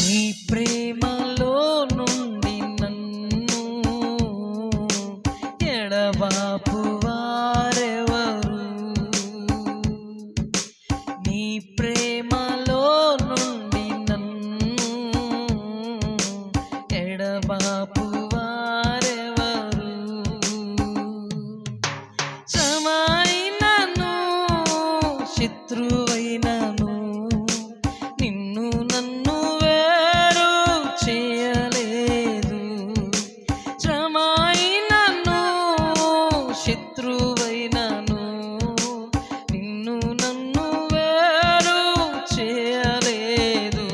నీ ప్రేమలో నుండి నన్ను ఎడబాపు వారెవరు? నీ ప్రేమలో నుండి నన్ను ఎడబాపు వారెవరు? శ్రమైనను శత్రువైనను నిన్ను నన్ను వేరు చేయలేదు. శ్రమైనను శత్రువైనను నిన్ను నన్ను వేరు చేయలేదు.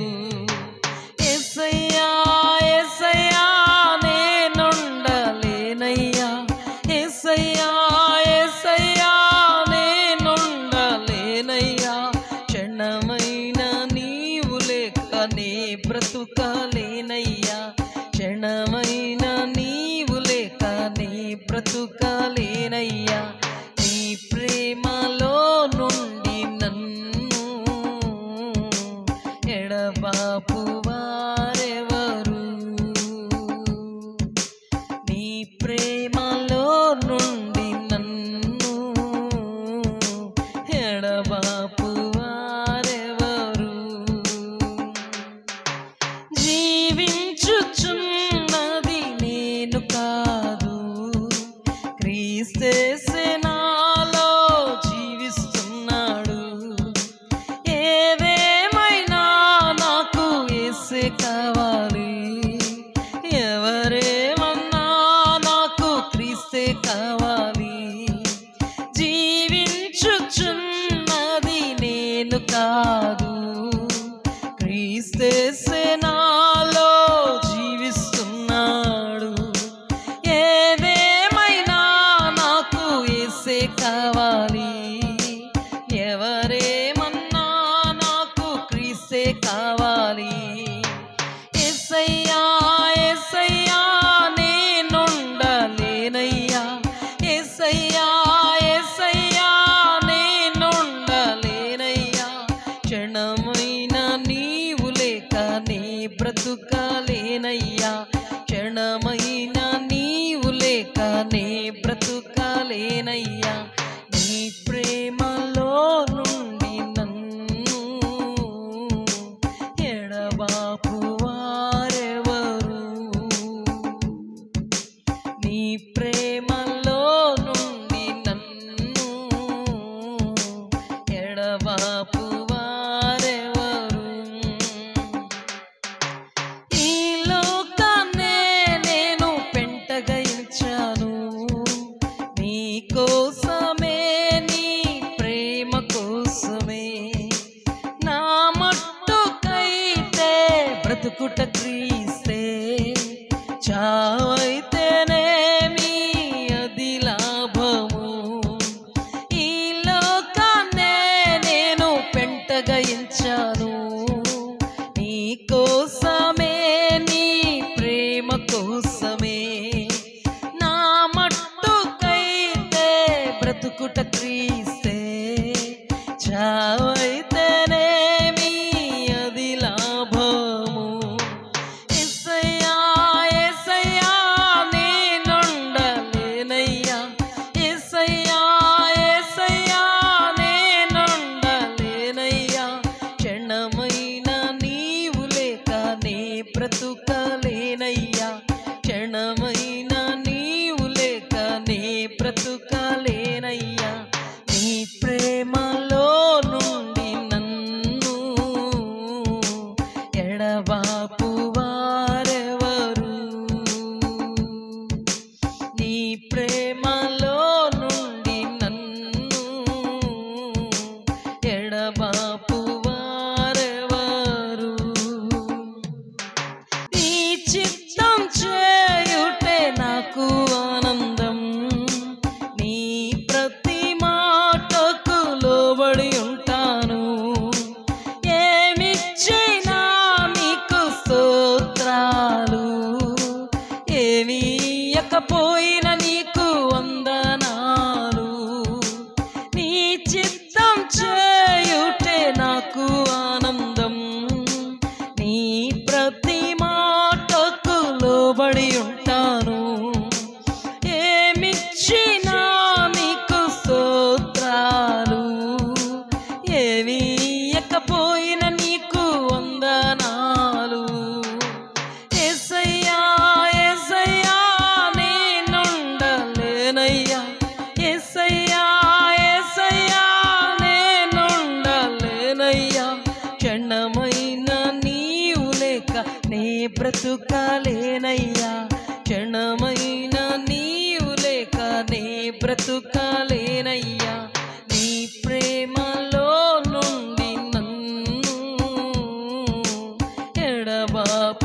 యేసయ్యా యేసయ్యా నేనుండలేనయ్యా, యేసయ్యా యేసయ్యా నేనుండలేనయ్యా. క్షణమైన నీవు లేక నే బ్రతుకలేనయ్యా, క్షణమైన నీవు లేక నే బ్రతుకలేనయ్యా. నీ ప్రేమలో నుండి నన్ను ఎడబాపు వారెవరు? నీ ప్రేమలో నుండి నన్ను ఎడబాపు వారెవరు? జీవించుచున్నది నేను కాదు, క్రీస్తేసే నాలో జీవిస్తున్నాడు. ఏదేమైనా నాకు యేసే కావాలి, ఎవరేమన్నా నాకు క్రీస్తే కావాలి. జీవించుచున్నది నేను కాదు, క్రీస్తేసే నాలో జీవిస్తున్నాడు. ఏదేమైనా నాకు యేసే కావాలి, ఎవరేమన్నా నాకు క్రీస్తే కావాలి. యేసయ్యా యేసయ్యా నేనుండలేనయ్యా, యేసయ్యా యేసయ్యా నేనుండలేనయ్యా. క్షణమైన నీవు లేక నే బ్రతుకలేనయ్యా, క్షణమైన నీవు లేక నే బ్రతుకలేనయ్యా. నీ ప్రేమలో నుండి నన్ను ఎడబాపు వారెవరు? నీ ప్రేమలో నుండి నన్ను ఎడబాపు వారెవరు? ఈ లోకాన్నే నేను పెంటగా ఎంచాను, నీ కోసమే నీ ప్రేమ కోసమే. నా మట్టుకైతే బ్రతుకుట క్రీస్తే, చావైతేనేమి అది లాభము. ఈ లోకాన్నే నేను పెంటగా ఎంచాను, నీ కోసమే నీ ప్రేమ కోసమే. నా మట్టుకైతే బ్రతుకుట క్రీస్తే, చావైతేనేమి అది లాభము. యేసయ్యా యేసయ్యా నేనుండలేనయ్యా, యేసయ్యా యేసయ్యా నేనుండలేనయ్యా. క్షణమైన నీవు లేక నే బ్రతుకలేనయ్యా, క్షణమైన నీవు లేక నే బ్రతుకలేనయ్యా. నీ ప్రేమలో నుండి నన్ను ఎడబాపు వారెవరు? నీ ప్రేమలో నుండి నన్ను ఎడబాపు వారెవరు? ఈ రుణపడి ఉంటాను. ఏమిచ్చినా నీకు స్తోత్రాలు, ఏవి ఎక్కపోయిన నీకు వందనాలు. యేసయ్యా యేసయ్యా నేనుండలేనయ్యా, యేసయ్యా యేసయ్యా నేనుండలేనయ్యా. క్షణమైన నీవు లేక నే బ్రతుకాలేనయ్యా, క్షణమైన నీవు లేక నే బ్రతుకాలేనయ్యా. నీ ప్రేమలో నుండి నన్ను ఎడబాపు